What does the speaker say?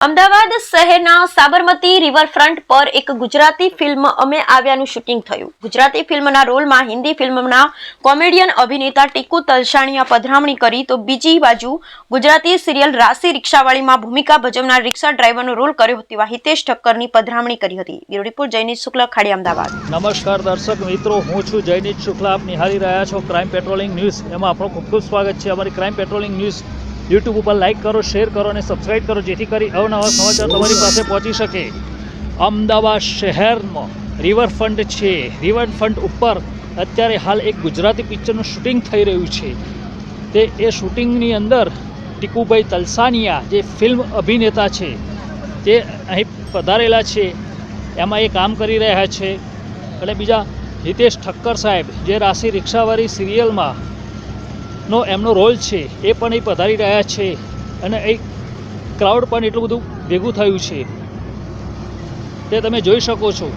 અમદાવાદ શહેરના સાબરમતી રિવરફ્રન્ટ પર એક ગુજરાતી ફિલ્મ અમે આવ્યાનું શૂટિંગ થયું. ગુજરાતી ફિલ્મના રોલમાં હિન્દી ફિલ્મના કોમેડિયન અભિનેતા ટીકુ તલસાણીએ પધરામણી કરી તો બીજી બાજુ ગુજરાતી સિરિયલ રાશિ રિક્ષાવાળીમાં ભૂમિકા ભજવનાર રિક્ષા ડ્રાઈવરનો રોલ કર્યો તેવા હિતેશ ઠક્કરની પધરામણી કરી હતી. બ્યુરો રિપોર્ટ જયનીશ શુક્લા, ખાડી, અમદાવાદ. નમસ્કાર દર્શક મિત્રો, હું છું જયનીશ શુક્લા. આપ નિહાળી રહ્યા છો ક્રાઇમ પેટ્રોલિંગ ન્યૂઝ. એમાં આપણું ખૂબ ખૂબ સ્વાગત છે. અમારી ક્રાઇમ પેટ્રોલિંગ ન્યૂઝ યુટ્યુબ ઉપર લાઇક કરો, શેર કરો અને સબસ્ક્રાઇબ કરો, જેથી કરી અવનવા સમાચાર તમારી પાસે પહોંચી શકે. અમદાવાદ શહેરમાં રિવરફ્રન્ટ છે. રિવરફ્રન્ટ ઉપર અત્યારે હાલ એક ગુજરાતી પિક્ચરનું શૂટિંગ થઈ રહ્યું છે. એ શૂટિંગની અંદર ટીકુભાઈ તલસાનિયા જે ફિલ્મ અભિનેતા છે તે અહીં પધારેલા છે. એમાં એ કામ કરી રહ્યા છે. અને બીજા હિતેશ ઠક્કર સાહેબ જે રાશિ રિક્ષાવાળી સિરિયલમાં નો એમનો રોલ છે એ પણ એ પધારી રહ્યા છે. અને એ ક્રાઉડ પણ એટલું બધું ભેગું થયું છે તે તમે જોઈ શકો છો.